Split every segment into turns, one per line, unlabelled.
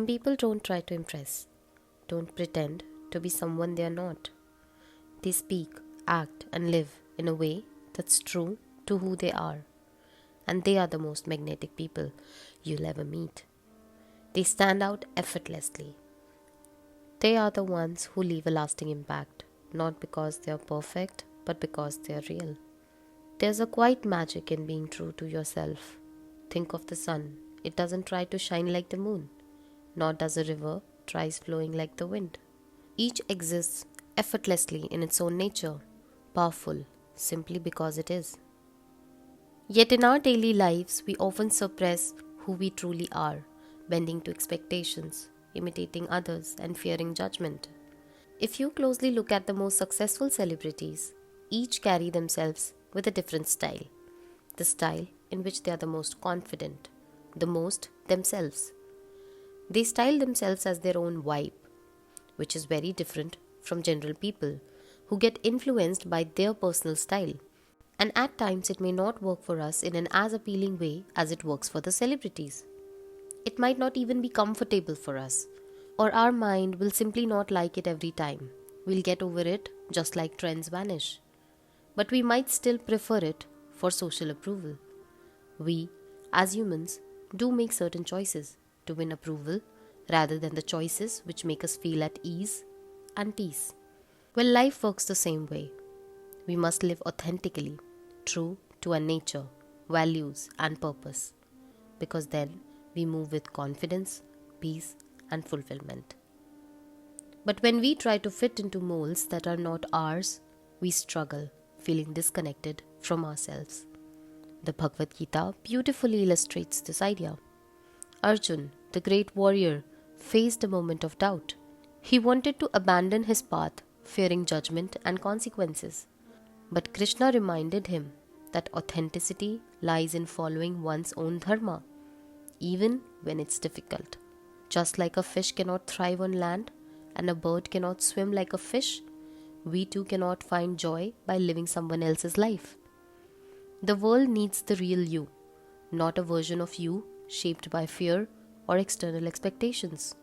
people don't try to impress, don't pretend to be someone they are not. They speak, act, and live in a way that's true to who they are. And they are the most magnetic people you'll ever meet. They stand out effortlessly. They are the ones who leave a lasting impact, not because they are perfect, but because they are real. There's a quiet magic in being true to yourself. Think of the sun. It doesn't try to shine like the moon, nor does a river tries flowing like the wind. Each exists effortlessly in its own nature, powerful simply because it is. Yet in our daily lives, we often suppress who we truly are, bending to expectations, imitating others, and fearing judgment. If you closely look at the most successful celebrities, each carry themselves with a different style. The style in which they are the most confident, the most themselves. They style themselves as their own vibe, which is very different from general people who get influenced by their personal style. And at times it may not work for us in an as appealing way as it works for the celebrities. It might not even be comfortable for us, or our mind will simply not like it every time. We'll get over it just like trends vanish. But we might still prefer it for social approval. We, as humans, do make certain choices to win approval rather than the choices which make us feel at ease and peace. Well, life works the same way. We must live authentically, true to our nature, values, and purpose, because then we move with confidence, peace, and fulfillment. But when we try to fit into molds that are not ours, we struggle, feeling disconnected from ourselves. The Bhagavad Gita beautifully illustrates this idea. Arjun, the great warrior, faced a moment of doubt. He wanted to abandon his path, fearing judgment and consequences. But Krishna reminded him that authenticity lies in following one's own dharma, even when it's difficult. Just like a fish cannot thrive on land and a bird cannot swim like a fish, we too cannot find joy by living someone else's life. The world needs the real you, not a version of you shaped by fear or external expectations.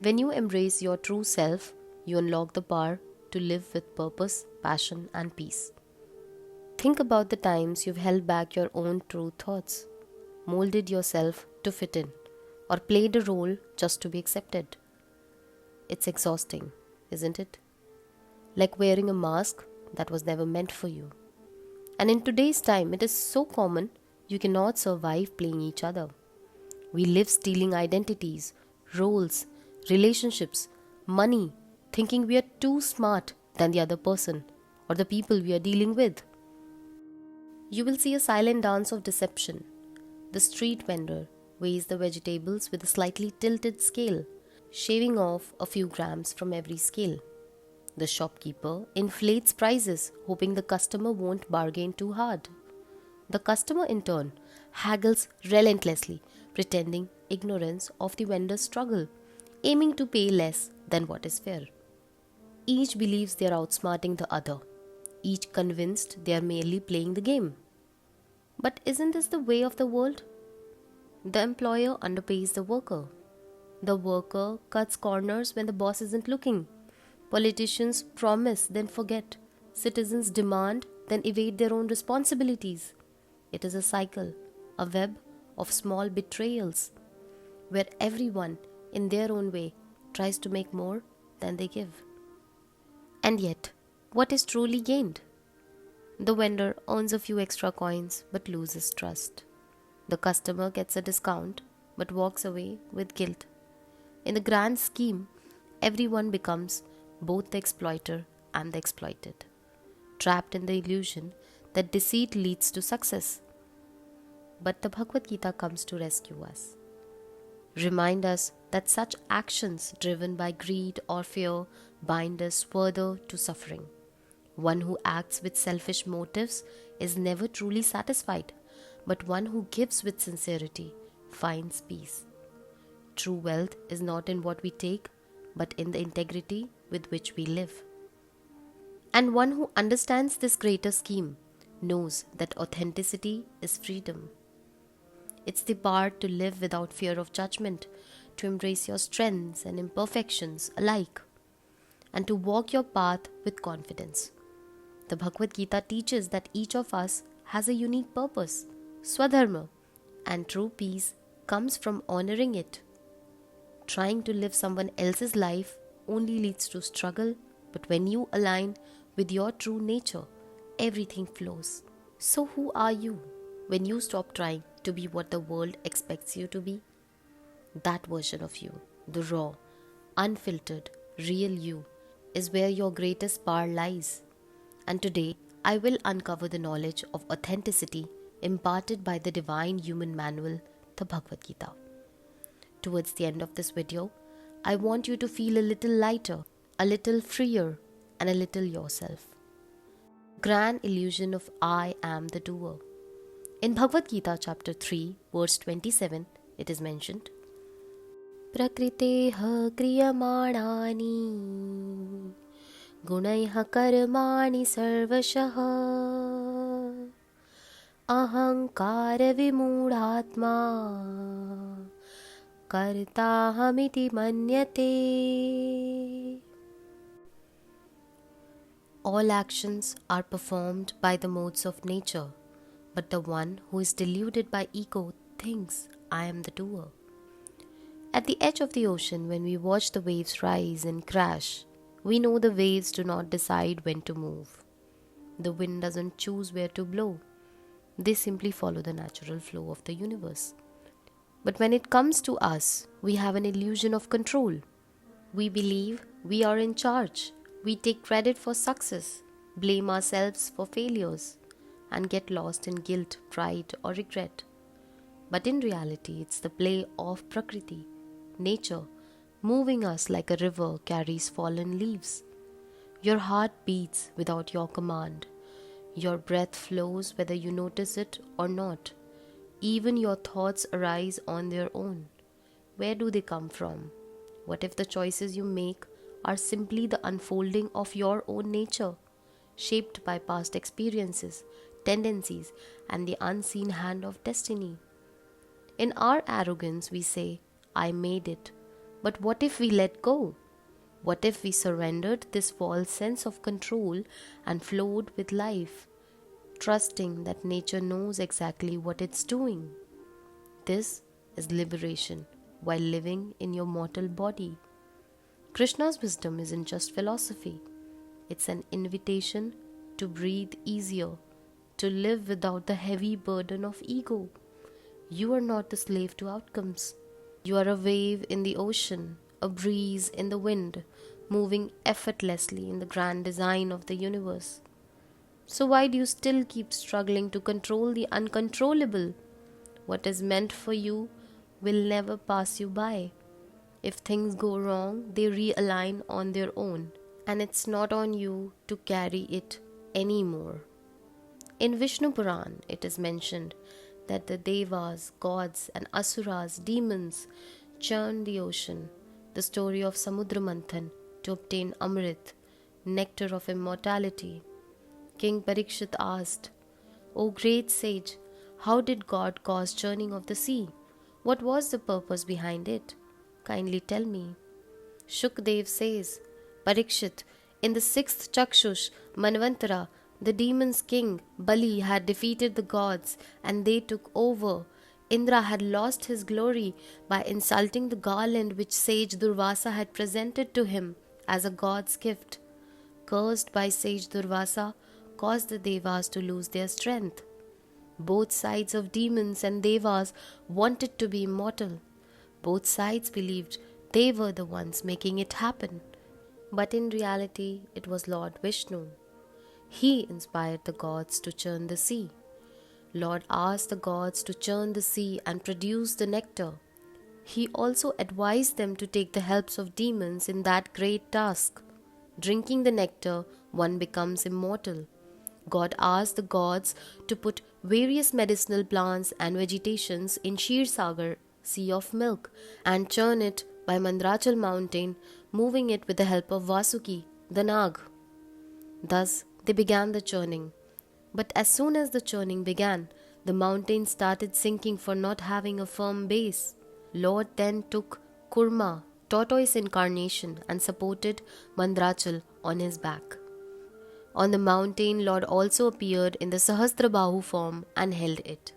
When you embrace your true self, you unlock the power to live with purpose, passion, and peace. Think about the times you've held back your own true thoughts, molded yourself to fit in, or played a role just to be accepted. It's exhausting, isn't it? Like wearing a mask that was never meant for you. And in today's time, it is so common you cannot survive playing each other. We live stealing identities, roles, relationships, money, thinking we are too smart than the other person or the people we are dealing with. You will see a silent dance of deception. The street vendor weighs the vegetables with a slightly tilted scale, shaving off a few grams from every scale. The shopkeeper inflates prices, hoping the customer won't bargain too hard. The customer, in turn, haggles relentlessly, pretending ignorance of the vendor's struggle, aiming to pay less than what is fair. Each believes they are outsmarting the other, each convinced they are merely playing the game. But isn't this the way of the world? The employer underpays the worker. The worker cuts corners when the boss isn't looking. Politicians promise, then forget. Citizens demand, then evade their own responsibilities. It is a cycle, a web of small betrayals, where everyone, in their own way, tries to make more than they give. And yet, what is truly gained? The vendor earns a few extra coins but loses trust. The customer gets a discount but walks away with guilt. In the grand scheme, everyone becomes both the exploiter and the exploited, trapped in the illusion that deceit leads to success. But the Bhagavad Gita comes to rescue us. Remind us that such actions driven by greed or fear bind us further to suffering. One who acts with selfish motives is never truly satisfied, but one who gives with sincerity finds peace. True wealth is not in what we take, but in the integrity with which we live. And one who understands this greater scheme knows that authenticity is freedom. It's the power to live without fear of judgment, to embrace your strengths and imperfections alike, and to walk your path with confidence. The Bhagavad Gita teaches that each of us has a unique purpose, Swadharma, and true peace comes from honoring it. Trying to live someone else's life only leads to struggle, but when you align with your true nature, everything flows. So who are you when you stop trying to be what the world expects you to be? That version of you, the raw, unfiltered, real you, is where your greatest power lies. And today, I will uncover the knowledge of authenticity imparted by the divine human manual, the Bhagavad Gita. Towards the end of this video, I want you to feel a little lighter, a little freer, and a little yourself. Grand illusion of I am the doer. In Bhagavad Gita chapter 3, verse 27, it is mentioned, Prakriteha kriyamanani gunaiha karmani sarvashah ahankara vimudhatma kartahamiti manyate. All actions are performed by the modes of nature, but the one who is deluded by ego thinks, I am the doer. At the edge of the ocean, when we watch the waves rise and crash, we know the waves do not decide when to move. The wind doesn't choose where to blow. They simply follow the natural flow of the universe. But when it comes to us, we have an illusion of control. We believe we are in charge. We take credit for success, blame ourselves for failures, and get lost in guilt, pride, or regret. But in reality, it's the play of Prakriti, nature, moving us like a river carries fallen leaves. Your heart beats without your command. Your breath flows whether you notice it or not. Even your thoughts arise on their own. Where do they come from? What if the choices you make are simply the unfolding of your own nature, shaped by past experiences, tendencies, and the unseen hand of destiny? In our arrogance, we say, I made it. But what if we let go? What if we surrendered this false sense of control and flowed with life, trusting that nature knows exactly what it's doing? This is liberation while living in your mortal body. Krishna's wisdom isn't just philosophy. It's an invitation to breathe easier, to live without the heavy burden of ego. You are not a slave to outcomes. You are a wave in the ocean, a breeze in the wind, moving effortlessly in the grand design of the universe. So why do you still keep struggling to control the uncontrollable? What is meant for you will never pass you by. If things go wrong, they realign on their own, and it's not on you to carry it anymore. In Vishnu Puran, it is mentioned that the Devas, gods, and Asuras, demons, churned the ocean, the story of Samudra Manthan, to obtain amrit, nectar of immortality. King Parikshit asked, O great sage, how did God cause churning of the sea? What was the purpose behind it? Kindly tell me. Shukdev says, Parikshit, in the 6th Chakshush Manvantara, the demons' king Bali had defeated the gods and they took over. Indra had lost his glory by insulting the garland which sage Durvasa had presented to him as a god's gift. Cursed by sage Durvasa, caused the Devas to lose their strength. Both sides of demons and Devas wanted to be immortal. Both sides believed they were the ones making it happen. But in reality, it was Lord Vishnu. He inspired the gods to churn the sea. Lord asked the gods to churn the sea and produce the nectar. He also advised them to take the helps of demons in that great task. Drinking the nectar, one becomes immortal. God asked the gods to put various medicinal plants and vegetations in Kshirsagar, sea of milk, and churn it by Mandrachal mountain, moving it with the help of Vasuki, the Nag. Thus, they began the churning. But as soon as the churning began, the mountain started sinking for not having a firm base. Lord then took Kurma, tortoise incarnation, and supported Mandrachal on his back. On the mountain, Lord also appeared in the Sahasrabahu form and held it.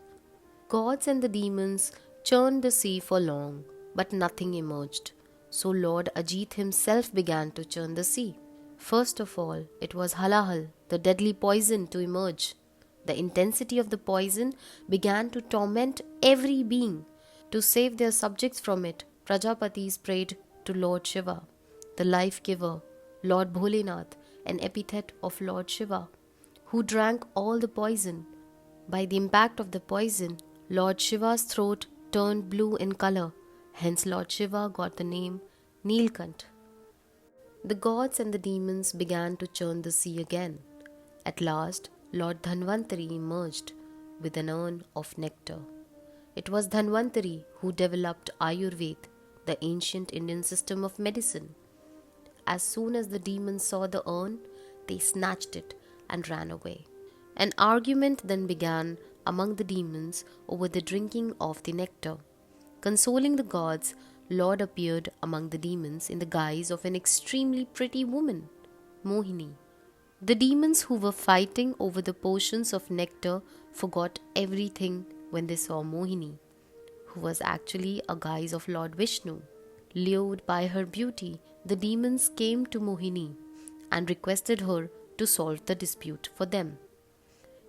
Gods and the demons churned the sea for long, but nothing emerged. So Lord Ajit himself began to churn the sea. First of all, it was halahal, the deadly poison, to emerge. The intensity of the poison began to torment every being. To save their subjects from it, Prajapatis prayed to Lord Shiva, the life-giver, Lord Bholenath, an epithet of Lord Shiva, who drank all the poison. By the impact of the poison, Lord Shiva's throat turned blue in color. Hence Lord Shiva got the name Neelkant. The gods and the demons began to churn the sea again. At last, Lord Dhanvantari emerged with an urn of nectar. It was Dhanvantari who developed Ayurveda, the ancient Indian system of medicine. As soon as the demons saw the urn, they snatched it and ran away. An argument then began among the demons over the drinking of the nectar. Consoling the gods, Lord appeared among the demons in the guise of an extremely pretty woman, Mohini. The demons who were fighting over the portions of nectar forgot everything when they saw Mohini, who was actually a guise of Lord Vishnu. Lured by her beauty, the demons came to Mohini and requested her to solve the dispute for them.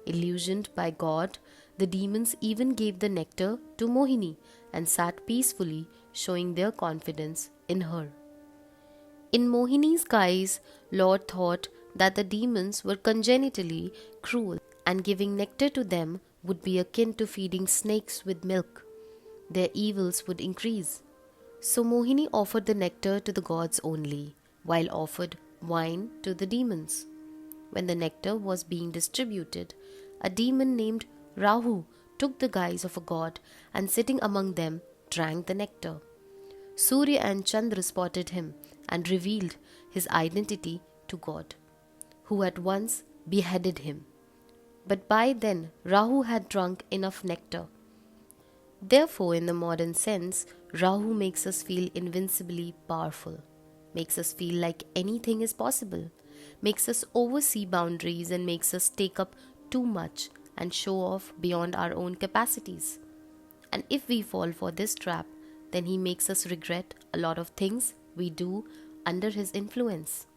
Illusioned by God, the demons even gave the nectar to Mohini and sat peacefully, showing their confidence in her. In Mohini's guise, Lord thought that the demons were congenitally cruel and giving nectar to them would be akin to feeding snakes with milk. Their evils would increase. So Mohini offered the nectar to the gods only, while offered wine to the demons. When the nectar was being distributed, a demon named Rahu took the guise of a god and sitting among them drank the nectar. Surya and Chandra spotted him and revealed his identity to God, who at once beheaded him. But by then Rahu had drunk enough nectar. Therefore, in the modern sense, Rahu makes us feel invincibly powerful, makes us feel like anything is possible, makes us oversee boundaries and makes us take up too much and show off beyond our own capacities. And if we fall for this trap, then he makes us regret a lot of things we do under his influence.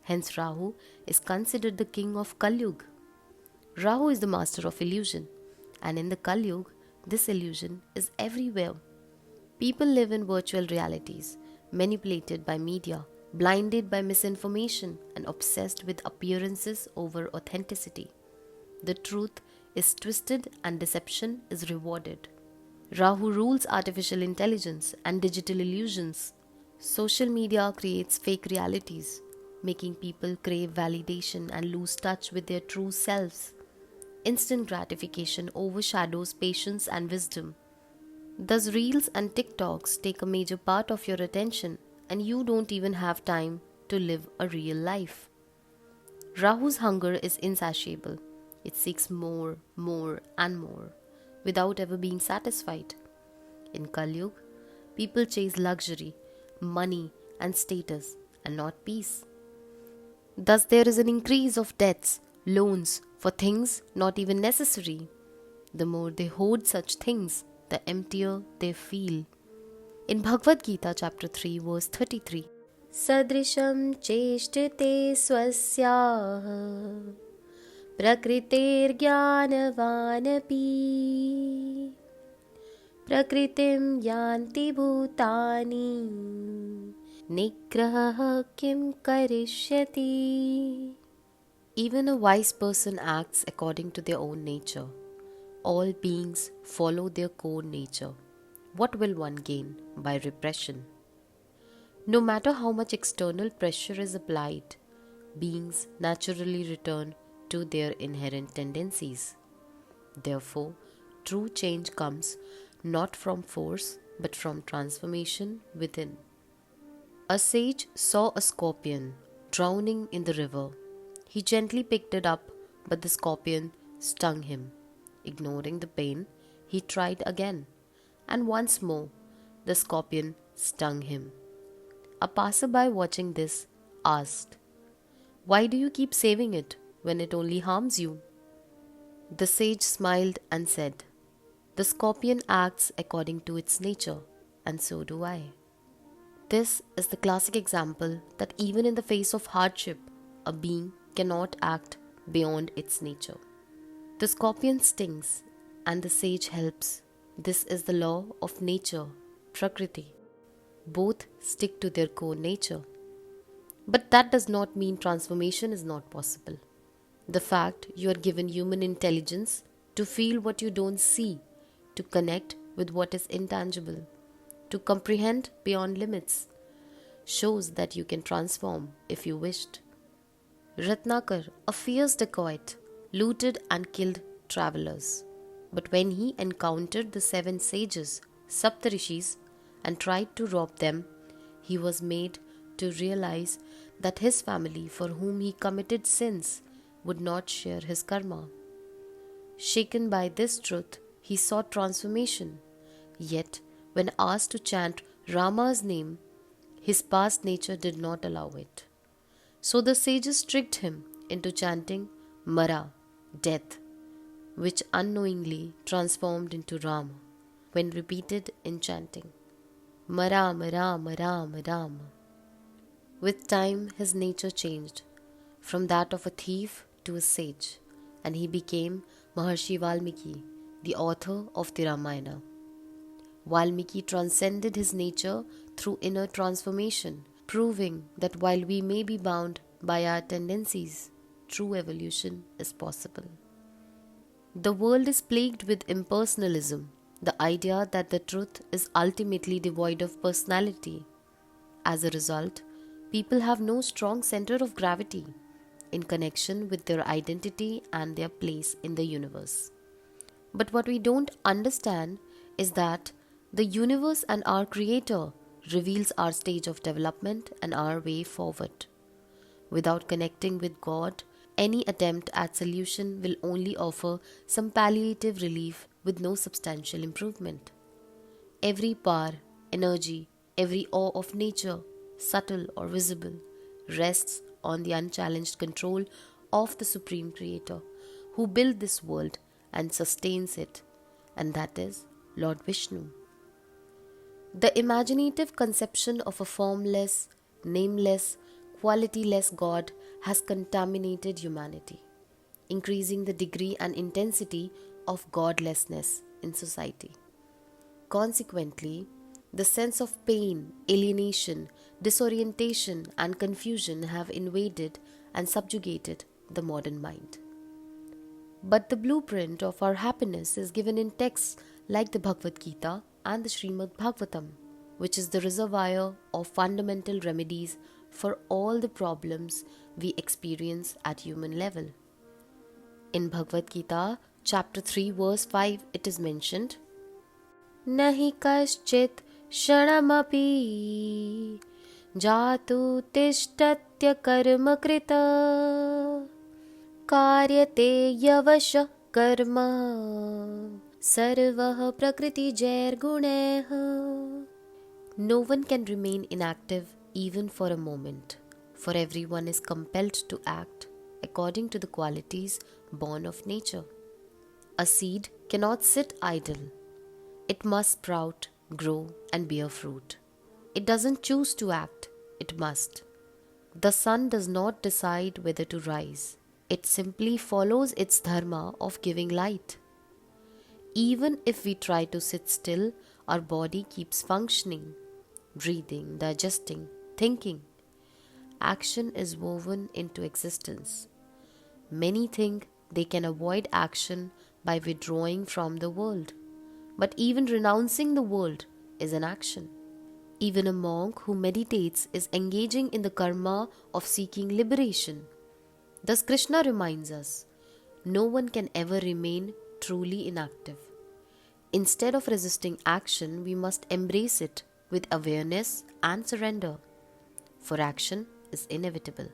Hence Rahu is considered the king of Kalyug. Rahu is the master of illusion, and in the Kalyug, this illusion is everywhere. People live in virtual realities, manipulated by media, blinded by misinformation, and obsessed with appearances over authenticity. The truth is twisted and deception is rewarded. Rahu rules artificial intelligence and digital illusions. Social media creates fake realities, making people crave validation and lose touch with their true selves. Instant gratification overshadows patience and wisdom. Thus, Reels and TikToks take a major part of your attention, and you don't even have time to live a real life. Rahu's hunger is insatiable. It seeks more, and more, without ever being satisfied. In Kalyug, people chase luxury, money, and status, and not peace. Thus, there is an increase of debts, loans, for things not even necessary. The more they hoard such things, the emptier they feel. In Bhagavad Gita chapter 3 verse 33, Sadrisham cheshtate swasyaha prakritir jnanavanapi prakritim yanti bhutani nigraha kim karishyati. Even a wise person acts according to their own nature. All beings follow their core nature. What will one gain by repression? No matter how much external pressure is applied, beings naturally return to their inherent tendencies. Therefore, true change comes not from force but from transformation within. A sage saw a scorpion drowning in the river. He gently picked it up, but the scorpion stung him. Ignoring the pain, he tried again, and once more the scorpion stung him. A passerby watching this asked, "Why do you keep saving it when it only harms you?" The sage smiled and said, "The scorpion acts according to its nature, and so do I." This is the classic example that even in the face of hardship, a being cannot act beyond its nature. The scorpion stings and the sage helps. This is the law of nature, Prakriti. Both stick to their core nature. But that does not mean transformation is not possible. The fact you are given human intelligence to feel what you don't see, to connect with what is intangible, to comprehend beyond limits, shows that you can transform if you wished. Ratnakar, a fierce dacoit, looted and killed travelers. But when he encountered the 7 sages, Saptarishis, and tried to rob them, he was made to realize that his family, for whom he committed sins, would not share his karma. Shaken by this truth, he sought transformation. Yet, when asked to chant Rama's name, his past nature did not allow it. So the sages tricked him into chanting Mara, death, which unknowingly transformed into Rama when repeated in chanting Rama, Rama, Rama, Rama. With time, his nature changed from that of a thief to a sage, and he became Maharshi Valmiki, the author of the Ramayana. Valmiki transcended his nature through inner transformation, proving that while we may be bound by our tendencies, true evolution is possible. The world is plagued with impersonalism, the idea that the truth is ultimately devoid of personality. As a result, people have no strong center of gravity in connection with their identity and their place in the universe. But what we don't understand is that the universe and our Creator reveals our stage of development and our way forward. Without connecting with God, any attempt at solution will only offer some palliative relief with no substantial improvement. Every power, energy, every awe of nature, subtle or visible, rests on the unchallenged control of the Supreme Creator who built this world and sustains it, and that is Lord Vishnu. The imaginative conception of a formless, nameless, qualityless God has contaminated humanity, increasing the degree and intensity of godlessness in society. Consequently, the sense of pain, alienation, disorientation, and confusion have invaded and subjugated the modern mind. But the blueprint of our happiness is given in texts like the Bhagavad Gita and the Srimad Bhagavatam, which is the reservoir of fundamental remedies for all the problems we experience at human level. In Bhagavad Gita, chapter 3, verse 5, it is mentioned, Nahi kaschit shanamapi jatu tishtatya karma krita karyate yavasha karma sarvah prakriti jair guneh. No one can remain inactive even for a moment, for everyone is compelled to act according to the qualities born of nature. A seed cannot sit idle. It must sprout, grow, and bear fruit. It doesn't choose to act, it must. The sun does not decide whether to rise. It simply follows its dharma of giving light. Even if we try to sit still, our body keeps functioning, breathing, digesting, thinking. Action is woven into existence. Many think they can avoid action by withdrawing from the world. But even renouncing the world is an action. Even a monk who meditates is engaging in the karma of seeking liberation. Thus Krishna reminds us, no one can ever remain truly inactive. Instead of resisting action, we must embrace it with awareness and surrender, for action is inevitable.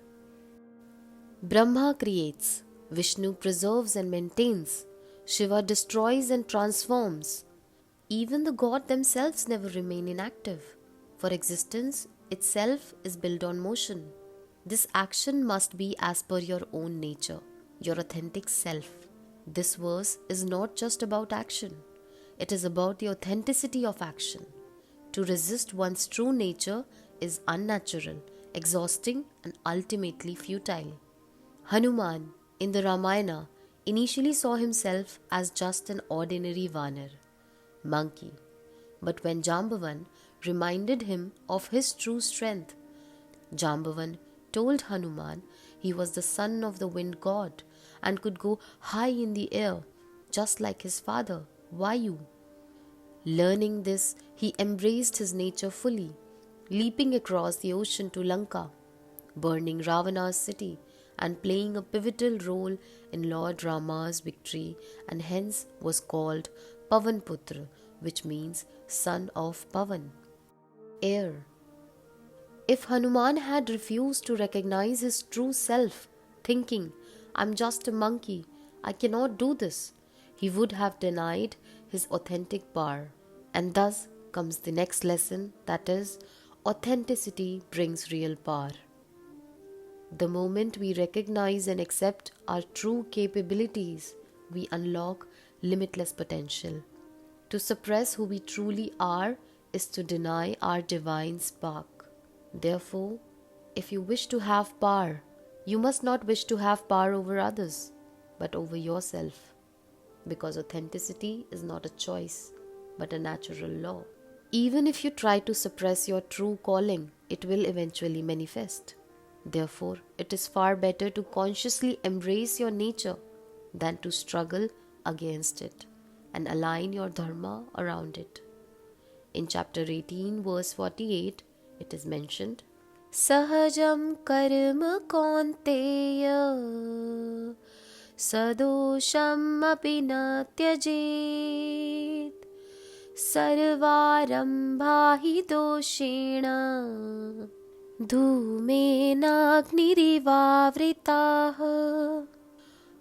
Brahma creates, Vishnu preserves and maintains, Shiva destroys and transforms. Even the gods themselves never remain inactive. for existence itself is built on motion. This action must be as per your own nature, your authentic self. This verse is not just about action, it is about the authenticity of action. To resist one's true nature is unnatural, exhausting, and ultimately futile. Hanuman, in the Ramayana, initially saw himself as just an ordinary Vanar, monkey. But when Jambavan reminded him of his true strength, Jambavan told Hanuman he was the son of the wind god and could go high in the air, just like his father, Vayu. Learning this, he embraced his nature fully, leaping across the ocean to Lanka, burning Ravana's city, and playing a pivotal role in Lord Rama's victory, and hence was called Pavanputra, which means son of Pavan, air. If Hanuman had refused to recognize his true self, thinking, "I'm just a monkey, I cannot do this," he would have denied his authentic power. And thus comes the next lesson, that is, authenticity brings real power. The moment we recognize and accept our true capabilities, we unlock limitless potential. To suppress who we truly are is to deny our divine spark. Therefore, if you wish to have power, you must not wish to have power over others, but over yourself. Because authenticity is not a choice, but a natural law. Even if you try to suppress your true calling, it will eventually manifest. Therefore, it is far better to consciously embrace your nature than to struggle against it and align your dharma around it. In chapter 18, verse 48, it is mentioned, Sahajam karma kaunteya sadosham api na tyajet sarvarambha hi doshena dhumena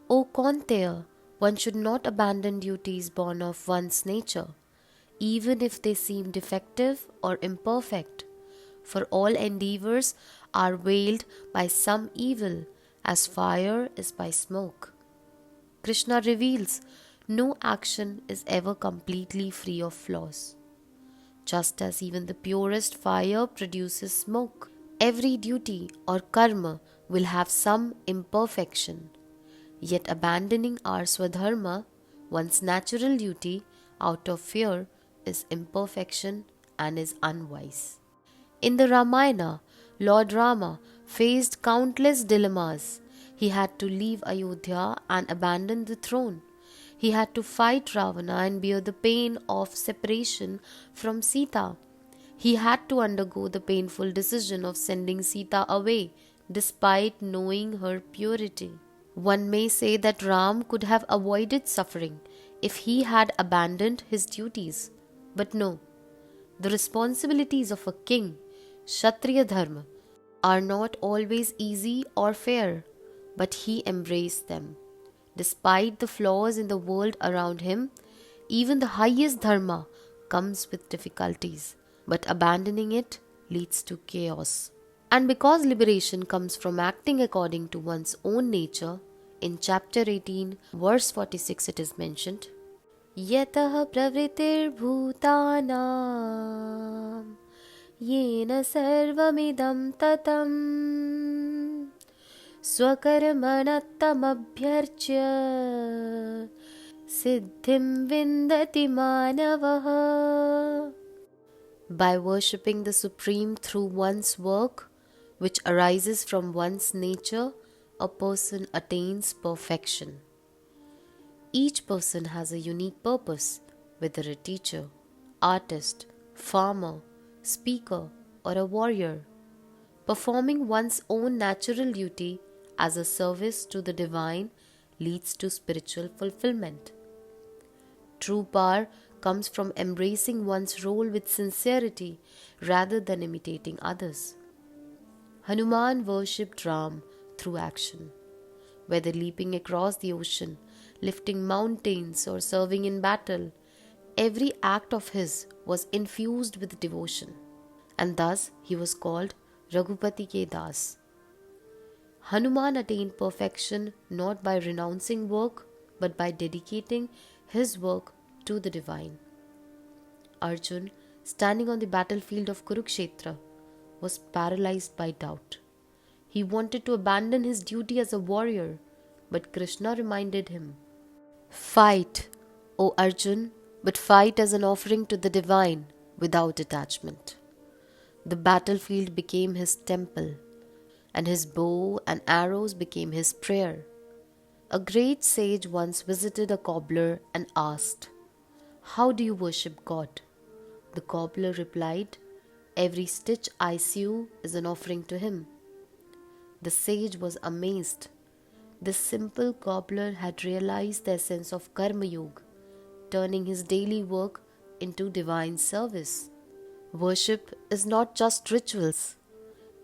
O Kaunteya, one should not abandon duties born of one's nature, even if they seem defective or imperfect, for all endeavors are veiled by some evil, as fire is by smoke. Krishna reveals no action is ever completely free of flaws. Just as even the purest fire produces smoke, every duty or karma will have some imperfection. Yet abandoning our swadharma, one's natural duty, out of fear is imperfection and is unwise. In the Ramayana, Lord Rama faced countless dilemmas. He had to leave Ayodhya and abandon the throne. He had to fight Ravana and bear the pain of separation from Sita. He had to undergo the painful decision of sending Sita away, despite knowing her purity. One may say that Ram could have avoided suffering if he had abandoned his duties. But no, the responsibilities of a king, Kshatriya Dharma, are not always easy or fair, but he embraced them. Despite the flaws in the world around him, even the highest dharma comes with difficulties, but abandoning it leads to chaos. And because liberation comes from acting according to one's own nature, in chapter 18, verse 46 it is mentioned, Yatah pravritir bhutanam yena sarvamidam tatam swakarmanattamabhyarchya siddhim vindati manavaha. By worshipping the Supreme through one's work, which arises from one's nature, a person attains perfection. Each person has a unique purpose, whether a teacher, artist, farmer, speaker, or a warrior. Performing one's own natural duty as a service to the divine leads to spiritual fulfillment. True power comes from embracing one's role with sincerity rather than imitating others. Hanuman worshipped Ram through action. Whether leaping across the ocean, lifting mountains, or serving in battle, every act of his was infused with devotion. and thus he was called Raghupati Ke Das. Hanuman attained perfection not by renouncing work, but by dedicating his work to the divine. Arjun, standing on the battlefield of Kurukshetra, was paralyzed by doubt. He wanted to abandon his duty as a warrior, but Krishna reminded him, "Fight, O Arjun, but fight as an offering to the divine without attachment." The battlefield became his temple, and his bow and arrows became his prayer. A great sage once visited a cobbler and asked, "How do you worship God?" The cobbler replied, "Every stitch I sew is an offering to him." The sage was amazed. This simple cobbler had realized the essence of Karma Yoga, turning his daily work into divine service. Worship is not just rituals.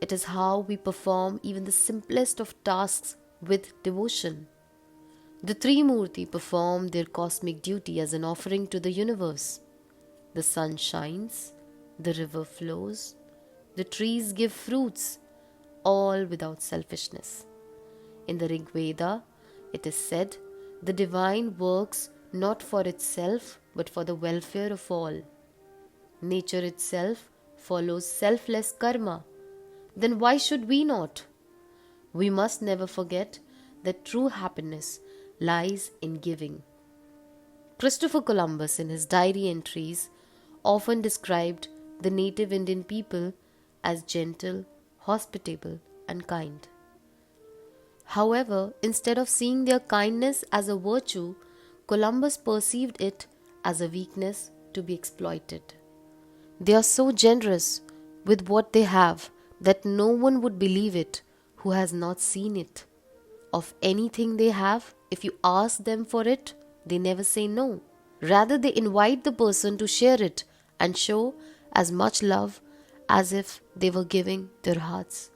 It is how we perform even the simplest of tasks with devotion. The Trimurti perform their cosmic duty as an offering to the universe. The sun shines, the river flows, the trees give fruits, all without selfishness. In the Rig Veda, it is said, the divine works not for itself but for the welfare of all. Nature itself follows selfless karma. Then why should we not? We must never forget that true happiness lies in giving. Christopher Columbus, in his diary entries, often described the native Indian people as gentle, hospitable, and kind. However, instead of seeing their kindness as a virtue, Columbus perceived it as a weakness to be exploited. They are so generous with what they have that no one would believe it who has not seen it. Of anything they have, if you ask them for it, they never say no. Rather, they invite the person to share it and show as much love as if they were giving their hearts.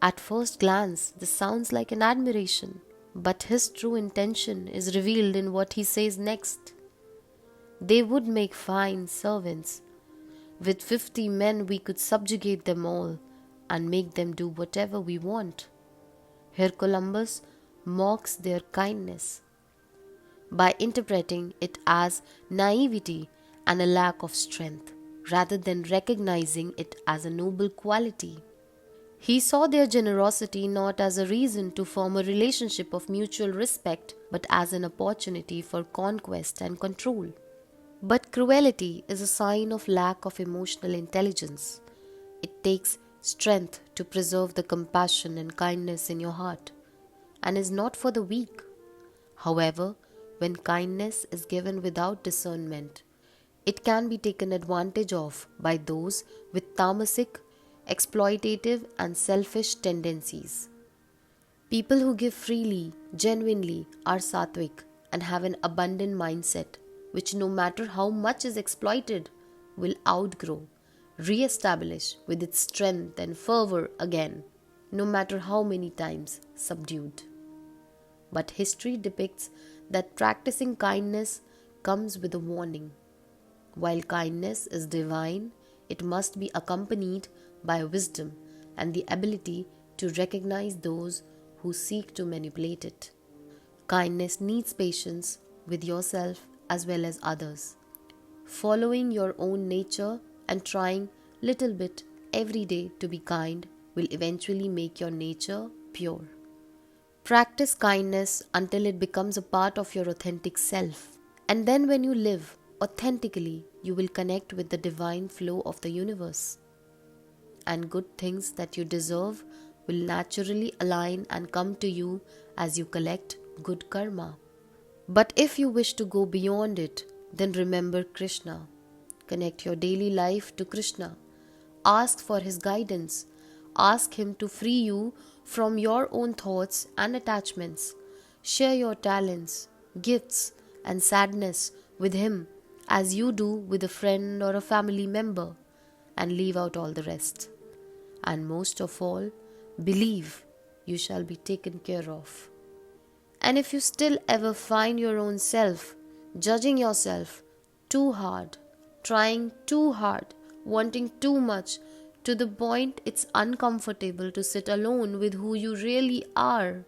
At first glance, this sounds like an admiration, but his true intention is revealed in what he says next. They would make fine servants. With 50 men, we could subjugate them all and make them do whatever we want. Here Columbus mocks their kindness by interpreting it as naivety and a lack of strength, rather than recognizing it as a noble quality. He saw their generosity not as a reason to form a relationship of mutual respect, but as an opportunity for conquest and control. But cruelty is a sign of lack of emotional intelligence. It takes strength to preserve the compassion and kindness in your heart, and is not for the weak. However, when kindness is given without discernment, it can be taken advantage of by those with tamasic, exploitative, and selfish tendencies. People who give freely, genuinely, are sattvic and have an abundant mindset, which no matter how much is exploited, will outgrow, re-establish with its strength and fervor again, no matter how many times subdued. But history depicts that practicing kindness comes with a warning. While kindness is divine, it must be accompanied by wisdom and the ability to recognize those who seek to manipulate it. Kindness needs patience with yourself as well as others. Following your own nature and trying little bit every day to be kind will eventually make your nature pure. Practice kindness until it becomes a part of your authentic self. And then when you live authentically, you will connect with the divine flow of the universe. And good things that you deserve will naturally align and come to you as you collect good karma. But if you wish to go beyond it, then remember Krishna. Connect your daily life to Krishna. Ask for his guidance. Ask him to free you from your own thoughts and attachments. Share your talents, gifts, and sadness with him as you do with a friend or a family member, and leave out all the rest. And most of all, believe you shall be taken care of. And if you still ever find your own self judging yourself too hard, trying too hard, wanting too much to the point it's uncomfortable to sit alone with who you really are.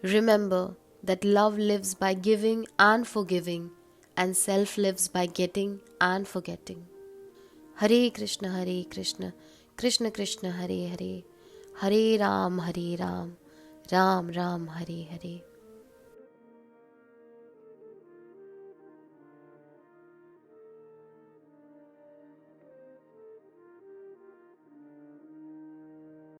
Remember that love lives by giving and forgiving, and self lives by getting and forgetting. Hare Krishna, Krishna Krishna, Hare Hare, Hare Ram, Ram Ram, Hare Hare.